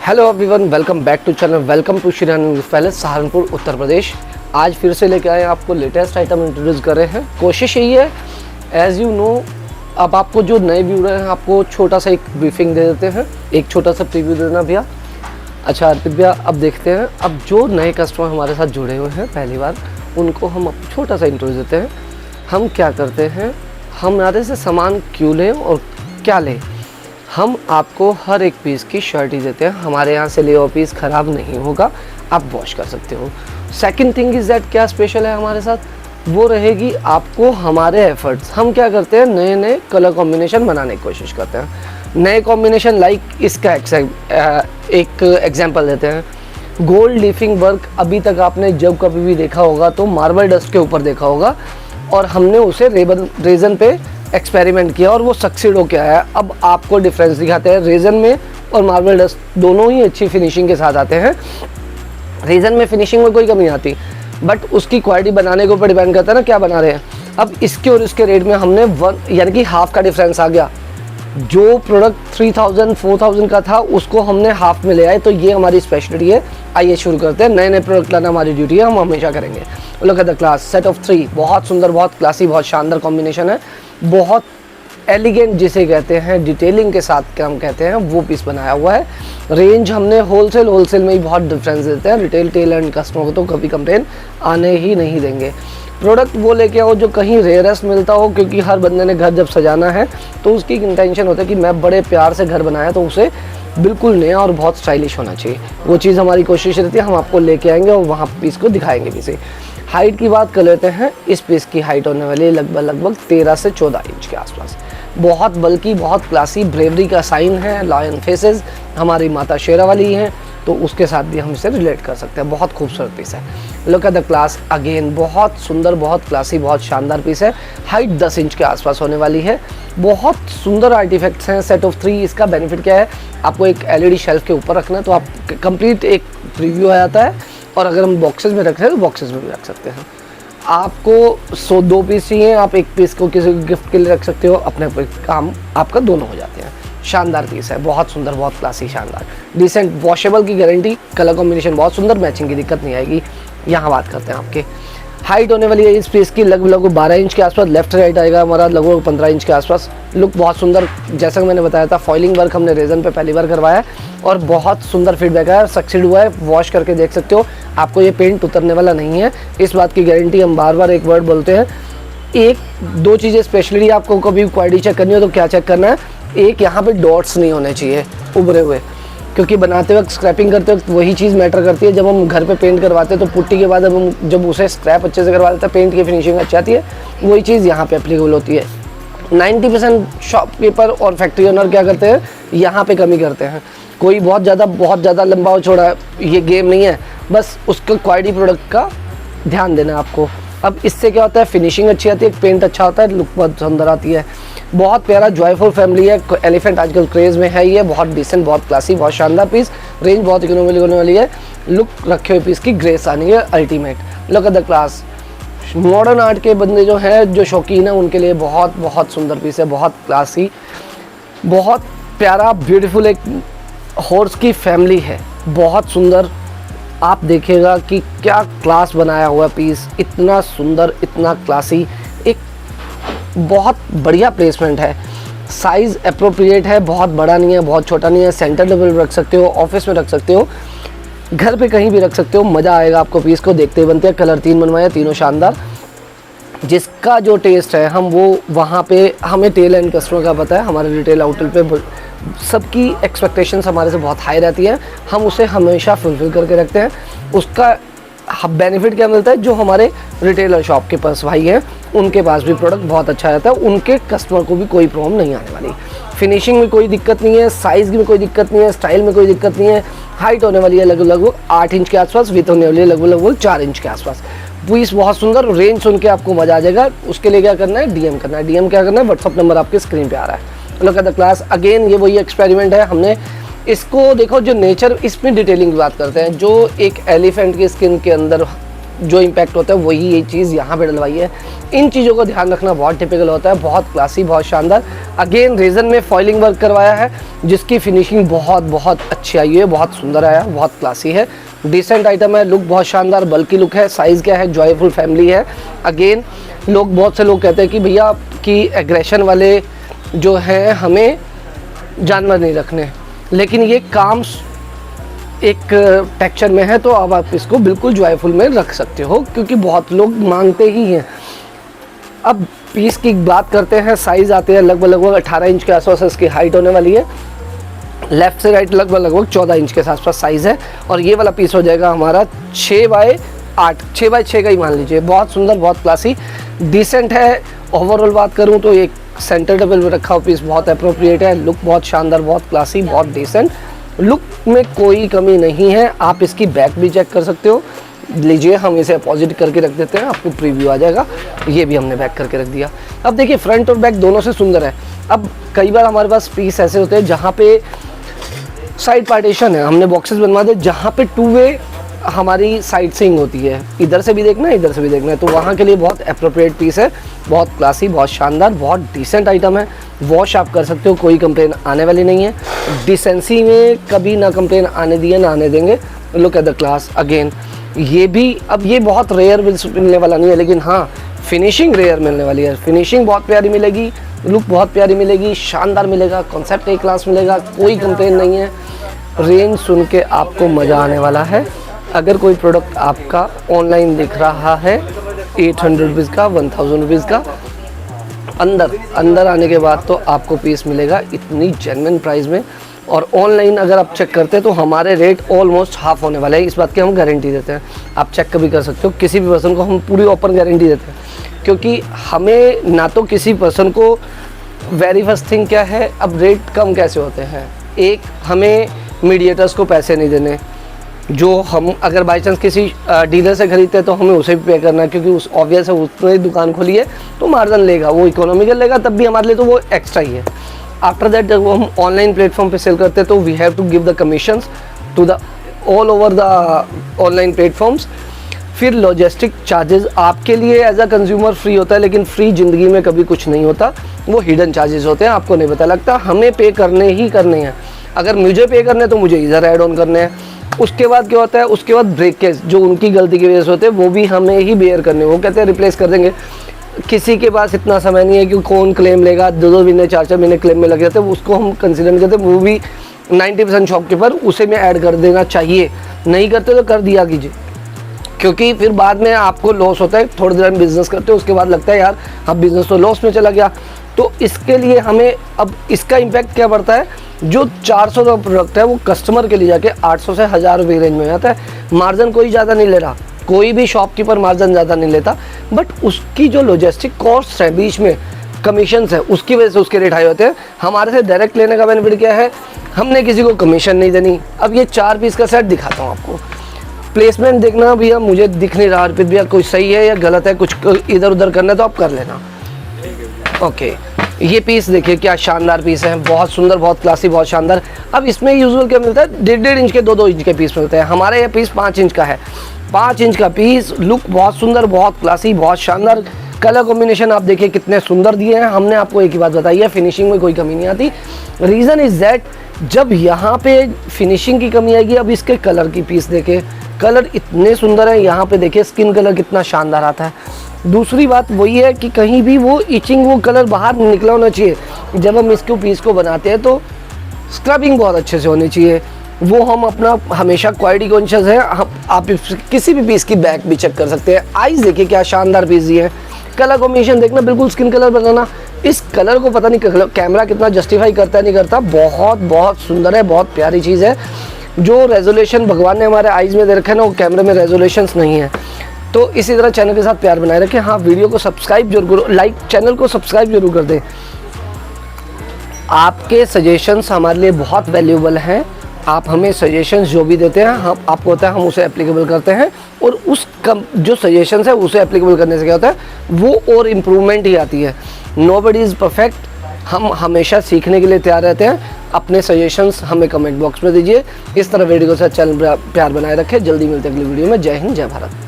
Hello everyone, welcome back to channel, welcome to Shri palace Saharanpur Uttar Pradesh. आज फिर से लेके आए आपको लेटेस्ट आइटम इंट्रोड्यूस कर रहे हैं। कोशिश यही है, एज़ यू नो, अब आपको जो नए व्यूअर हैं आपको छोटा सा एक ब्रीफिंग दे देते हैं, एक छोटा सा प्रीव्यू देना भैया। अच्छा अर्पित भैया, अब देखते हैं, अब जो नए कस्टमर हमारे साथ जुड़े हुए हैं पहली बार, उनको हम छोटा सा इंट्रोड्यूस देते हैं। हम क्या करते हैं, हमारे से सामान क्यों लें और क्या लें। हम आपको हर एक पीस की श्योरिटी देते हैं। हमारे यहाँ से ले हुआ पीस ख़राब नहीं होगा, आप वॉश कर सकते हो। सेकंड थिंग इज़ दैट, क्या स्पेशल है हमारे साथ, वो रहेगी आपको हमारे एफर्ट्स। हम क्या करते हैं, नए नए कलर कॉम्बिनेशन बनाने की कोशिश करते हैं। नए कॉम्बिनेशन लाइक इसका एक एग्जांपल देते हैं। गोल्ड लीफिंग वर्क अभी तक आपने जब कभी भी देखा होगा तो मार्बल डस्ट के ऊपर देखा होगा, और हमने उसे रेजन पे एक्सपेरिमेंट किया और वो सक्सीड हो के आया। अब आपको डिफरेंस दिखाते हैं, रेजन में और मार्बल डस्ट दोनों ही अच्छी फिनिशिंग के साथ आते हैं। रेजन में फिनिशिंग में कोई कमी नहीं आती, बट उसकी क्वालिटी बनाने के ऊपर डिपेंड करता है ना क्या बना रहे हैं। अब इसके और इसके रेट में हमने यानी कि हाफ का डिफरेंस आ गया। जो प्रोडक्ट 3000-4000 का था उसको हमने हाफ में ले आए, तो ये हमारी स्पेशलिटी है। आइए शुरू करते हैं। नए नए प्रोडक्ट लाना हमारी ड्यूटी है, हम हमेशा करेंगे। Look at the class, set of 3, बहुत सुंदर, बहुत क्लासी, बहुत शानदार कॉम्बिनेशन है, बहुत एलिगेंट जिसे कहते हैं, डिटेलिंग के साथ हम कहते हैं, वो पीस बनाया हुआ है। रेंज हमने होलसेल में ही बहुत डिफरेंस देते हैं। रिटेल टेल एंड कस्टमर को तो कभी कंप्लेन आने ही नहीं देंगे। प्रोडक्ट वो लेके आओ जो कहीं रेयरेस्ट मिलता हो, क्योंकि हर बंदे ने घर जब सजाना है तो उसकी इंटेंशन होता है कि मैं बड़े प्यार से घर बनाया, तो उसे बिल्कुल नया और बहुत स्टाइलिश होना चाहिए। वो चीज़ हमारी कोशिश रहती है, हम आपको लेके आएंगे और वहाँ पीस को दिखाएंगे भी से। हाइट की बात कर लेते हैं। इस पीस की हाइट होने वाली है लगभग 13 से 14 इंच के आसपास। बहुत बल्कि, बहुत क्लासी, ब्रेवरी का साइन है। लायन फेसेस हमारी माता शेरावाली हैं, तो उसके साथ भी हम इसे रिलेट कर सकते हैं। बहुत खूबसूरत पीस है। Look at the class again, बहुत सुंदर, बहुत क्लासी, बहुत शानदार पीस है। हाइट 10 इंच के आसपास होने वाली है। बहुत सुंदर आर्टिफैक्ट्स हैं। सेट ऑफ 3, इसका बेनिफिट क्या है, आपको एक LED शेल्फ के ऊपर रखना है तो आप कंप्लीट एक प्रीव्यू आ जाता है, और अगर हम बॉक्सेस में रख रहे हैं तो बॉक्सेस में भी रख सकते हैं। आपको 2 पीस चाहिए, आप एक पीस को किसी गिफ्ट के लिए रख सकते हो, अपने काम आपका दोनों हो जाते हैं। शानदार पीस है, बहुत सुंदर, बहुत क्लासी, शानदार, डिसेंट, वॉशेबल की गारंटी। कलर कॉम्बिनेशन बहुत सुंदर, मैचिंग की दिक्कत नहीं आएगी। यहाँ बात करते हैं आपके हाइट होने वाली है इस पीस की लगभग 12 इंच के आसपास। लेफ्ट राइट आएगा हमारा लगभग 15 इंच के आसपास। लुक बहुत सुंदर, जैसा कि मैंने बताया था, फॉइलिंग वर्क हमने रेजन पे पहली बार करवाया है और बहुत सुंदर फीडबैक है, सक्सीड हुआ है। वॉश करके देख सकते हो, आपको ये पेंट उतरने वाला नहीं है, इस बात की गारंटी हम बार बार एक वर्ड बोलते हैं। एक दो चीज़ें स्पेशली आपको कभी क्वालिटी चेक करनी हो तो क्या चेक करना है, एक यहाँ पे डॉट्स नहीं होने चाहिए उभरे हुए, क्योंकि बनाते वक्त, स्क्रैपिंग करते वक्त वही चीज़ मैटर करती है। जब हम घर पे पेंट करवाते हैं तो पुट्टी के बाद जब उसे स्क्रैप अच्छे से करवा देते हैं, पेंट की फिनिशिंग अच्छी आती है, वही चीज़ यहाँ पे एप्लीकेबल होती है। 90% शॉपकीपर और फैक्ट्री ओनर क्या करते हैं, यहाँ पे कमी करते हैं। कोई बहुत ज़्यादा लंबा हो छोड़ा है, ये गेम नहीं है, बस उसका क्वालिटी प्रोडक्ट का ध्यान देना है आपको। अब इससे क्या होता है, फिनिशिंग अच्छी आती है, पेंट अच्छा होता है, लुक बहुत सुंदर आती है। बहुत प्यारा जॉयफुल फैमिली है। एलिफेंट आजकल क्रेज़ में है, ये बहुत डिसेंट, बहुत क्लासी, बहुत शानदार पीस। रेंज बहुत इकोनॉमिकल होने वाली है। लुक रखे हुए पीस की ग्रेस आनी है ultimate. Look at the class. Modern art के बंदे जो हैं, जो शौकीन है, उनके लिए बहुत बहुत सुंदर पीस है, बहुत क्लासी, बहुत प्यारा, ब्यूटीफुल। एक हॉर्स की फैमिली है, बहुत सुंदर। आप देखिएगा कि क्या क्लास बनाया हुआ पीस, इतना सुंदर, इतना क्लासी, एक बहुत बढ़िया प्लेसमेंट है। साइज़ एप्रोप्रिएट है, बहुत बड़ा नहीं है, बहुत छोटा नहीं है। सेंटर लेवल रख सकते हो, ऑफिस में रख सकते हो, घर पे कहीं भी रख सकते हो। मज़ा आएगा आपको पीस को देखते ही बनते हैं। कलर 3 बनवाए, तीनों शानदार। जिसका जो टेस्ट है, हम वो वहाँ पे, हमें टेल एंड कस्टमर का पता है, हमारे रिटेल आउटलेट पे सबकी एक्सपेक्टेशंस हमारे से बहुत हाई रहती है, हम उसे हमेशा फुलफिल करके रखते हैं। उसका बेनिफिट क्या मिलता है, जो हमारे रिटेलर शॉप के पास भाई हैं, उनके पास भी प्रोडक्ट बहुत अच्छा रहता है, उनके कस्टमर को भी कोई प्रॉब्लम नहीं आने वाली। फिनिशिंग में कोई दिक्कत नहीं है, साइज़ में कोई दिक्कत नहीं है, स्टाइल में कोई दिक्कत नहीं है। हाइट होने वाली है लगभग 8 इंच के आसपास, विथ होने वाली है लगभग 4 इंच के आसपास। पीस बहुत सुंदर, रेंज सुन के आपको मजा आ जाएगा। उसके लिए क्या करना है, DM करना है। DM क्या करना है, व्हाट्सअप नंबर आपके स्क्रीन पे आ रहा है। Look at the class again, ये वही एक्सपेरिमेंट है। हमने इसको देखो, जो नेचर, इसमें डिटेलिंग की बात करते हैं, जो एक एलिफेंट की स्किन के अंदर जो इम्पैक्ट होता है वही ये चीज़ यहाँ पे डलवाई है। इन चीज़ों को ध्यान रखना बहुत टिपिकल होता है, बहुत क्लासी, बहुत शानदार। अगेन रेजन में फॉइलिंग वर्क करवाया है जिसकी फिनिशिंग बहुत अच्छी आई है, बहुत सुंदर आया, बहुत क्लासी है, डिसेंट आइटम है, लुक बहुत शानदार, बल्कि लुक है। साइज़ क्या है, जॉयफुल फैमिली है। अगेन बहुत से लोग कहते हैं कि भैया कि एग्रेशन वाले जो हैं हमें जानवर नहीं रखने, लेकिन ये काम एक टेक्सचर में है तो अब आप इसको बिल्कुल जॉयफुल में रख सकते हो, क्योंकि बहुत लोग मांगते ही हैं। अब पीस की बात करते हैं, साइज़ आते हैं लगभग 18 इंच के आसपास इसकी हाइट होने वाली है। लेफ़्ट से राइट लगभग 14 इंच के आसपास साइज़ है। और ये वाला पीस हो जाएगा हमारा 6x8, 6x6 का ही मान लीजिए। बहुत सुंदर, बहुत क्लासी, डिसेंट है। ओवरऑल बात करूँ तो एक सेंटर टेबल में रखा हुआ पीस बहुत अप्रोप्रिएट है। लुक बहुत शानदार, बहुत क्लासी, बहुत डिसेंट, लुक में कोई कमी नहीं है। आप इसकी बैक भी चेक कर सकते हो। लीजिए, हम इसे अपोजिट करके रख देते हैं, आपको प्रीव्यू आ जाएगा। ये भी हमने बैक करके रख दिया। अब देखिए फ्रंट और बैक दोनों से सुंदर है। अब कई बार हमारे पास पीस ऐसे होते हैं जहाँ पे साइड पार्टीशन है, हमने बॉक्सेस बनवा दे जहाँ पे 2 वे हमारी साइड सिंग होती है, इधर से भी देखना है, इधर से भी देखना है, तो वहाँ के लिए बहुत अप्रोप्रिएट पीस है। बहुत क्लासी, बहुत शानदार, बहुत डिसेंट आइटम है। वॉश आप कर सकते हो, कोई कंप्लेन आने वाली नहीं है। डिसेंसी में कभी ना कंप्लेन आने दिए ना आने देंगे। Look at the class. Again ये भी, अब ये बहुत रेयर मिलने वाला नहीं है, लेकिन हाँ फिनिशिंग रेयर मिलने वाली है। फिनिशिंग बहुत प्यारी मिलेगी, लुक बहुत प्यारी मिलेगी, शानदार मिलेगा, कॉन्सेप्ट एक क्लास मिलेगा, कोई कंप्लेन नहीं है। रेंज सुन के आपको मज़ा आने वाला है। अगर कोई प्रोडक्ट आपका ऑनलाइन दिख रहा है 800 रुपीज़ का, 1000 रुपीज़ का, अंदर आने के बाद तो आपको पीस मिलेगा इतनी जेन्युइन प्राइस में। और ऑनलाइन अगर आप चेक करते हैं तो हमारे रेट ऑलमोस्ट हाफ होने वाले हैं, इस बात की हम गारंटी देते हैं। आप चेक कभी कर सकते हो, किसी भी पर्सन को हम पूरी ओपन गारंटी देते हैं, क्योंकि हमें ना तो किसी पर्सन को वेरी फर्स्ट थिंग क्या है, अब रेट कम कैसे होते हैं। एक, हमें मीडिएटर्स को पैसे नहीं देने, जो हम अगर बाई चांस किसी डीलर से खरीदते हैं तो हमें उसे भी पे करना है, क्योंकि उस ऑब्वियस है उसने दुकान खोली है तो मार्जिन लेगा, वो इकोनॉमिकल लेगा, तब भी हमारे लिए तो वो एक्स्ट्रा ही है। आफ्टर दैट जब हम ऑनलाइन प्लेटफॉर्म पे सेल करते हैं तो we have to give the commissions to the all over the online platforms. फिर लॉजिस्टिक चार्जेस आपके लिए एज अ कंज्यूमर फ्री होता है, लेकिन फ्री ज़िंदगी में कभी कुछ नहीं होता, वो हिडन चार्जेस होते हैं, आपको नहीं पता लगता। हमें पे करने ही करने हैं। अगर मुझे पे करने तो मुझे इधर ऐड ऑन करने हैं। उसके बाद क्या होता है, उसके बाद ब्रेकेज जो उनकी गलती की वजह से होते हैं वो भी हमें ही बेयर करने। वो कहते हैं रिप्लेस कर देंगे, किसी के पास इतना समय नहीं है कि कौन क्लेम लेगा, 2-2 महीने 4-4 महीने क्लेम में लग जाते हैं, उसको हम कंसिडर नहीं करते। वो भी 90% शॉपकीपर उसे में ऐड कर देना चाहिए, नहीं करते तो कर दिया कीजिए, क्योंकि फिर बाद में आपको लॉस होता है। थोड़ी देर में बिजनेस करते हो, उसके बाद लगता है यार अब बिजनेस तो लॉस में चला गया। तो इसके लिए हमें अब इसका इम्पैक्ट क्या पड़ता है, जो 400 का प्रोडक्ट है वो कस्टमर के लिए जाके 800 से 1000 रुपये रेंज में जाता है। मार्जिन कोई ज़्यादा नहीं ले रहा, कोई भी शॉपकीपर मार्जिन ज़्यादा नहीं लेता, बट उसकी जो लॉजिस्टिक कॉस्ट है, बीच में कमीशंस है, उसकी वजह से उसके रेट हाई होते हैं। हमारे से डायरेक्ट लेने का बेनिफिट क्या है, हमने किसी को कमीशन नहीं देनी। अब ये 4 पीस का सेट दिखाता हूँ आपको, प्लेसमेंट देखना भैया, मुझे दिख नहीं रहा अर्पित भैया कोई सही है या गलत है, कुछ इधर उधर करना है तो आप कर लेना। ओके, ये पीस देखिए क्या शानदार पीस है, बहुत सुंदर, बहुत क्लासी, बहुत शानदार। अब इसमें यूजुअल क्या मिलता है, 1.5 इंच के 2-2 इंच के पीस मिलते हैं। हमारे ये पीस 5 इंच का है, 5 इंच का पीस, लुक बहुत सुंदर, बहुत क्लासी, बहुत शानदार। कलर कॉम्बिनेशन आप देखिए कितने सुंदर दिए हैं। हमने आपको एक ही बात बताई है, फिनिशिंग में कोई कमी नहीं आती। रीज़न इज़ दैट जब यहाँ पे फिनिशिंग की कमी आएगी, अब इसके कलर की पीस देखे, कलर इतने सुंदर है। यहाँ पे देखिए स्किन कलर कितना शानदार आता है। दूसरी बात वही है कि कहीं भी वो इचिंग, वो कलर बाहर निकला होना चाहिए। जब हम इसको पीस को बनाते हैं तो स्क्रबिंग बहुत अच्छे से होनी चाहिए। वो हम अपना हमेशा क्वालिटी कॉन्शियस है। आप किसी भी पीस की बैक भी चेक कर सकते हैं। आइज देखिए क्या शानदार पीस दिए हैं। कलर कॉम्बिनेशन देखना, बिल्कुल स्किन कलर बनाना। इस कलर को पता नहीं कैमरा कितना जस्टिफाई करता है नहीं करता, बहुत बहुत सुंदर है, बहुत प्यारी चीज़ है। जो रेजोल्यूशन भगवान ने हमारे आइज़ में दे रखे हैं ना, वो कैमरे में रेजोल्यूशंस नहीं है। तो इसी तरह चैनल के साथ प्यार बनाए रखें। हाँ, वीडियो को सब्सक्राइब जरूर करो, लाइक, चैनल को सब्सक्राइब जरूर कर दें। आपके सजेशंस हमारे लिए बहुत वैल्यूएबल हैं। आप हमें सजेशंस जो भी देते हैं, हम आपको होता है हम उसे एप्लीकेबल करते हैं, और उस जो सजेशंस है उसे एप्लीकेबल करने से क्या होता है, वो और इम्प्रूवमेंट ही आती है। Nobody is perfect. हम हमेशा सीखने के लिए तैयार रहते हैं। अपने सजेशंस हमें कमेंट बॉक्स में दीजिए। इस तरह वीडियो के साथ चैनल प्यार बनाए रखें। जल्दी मिलते हैं अगली वीडियो में। जय हिंद, जय भारत।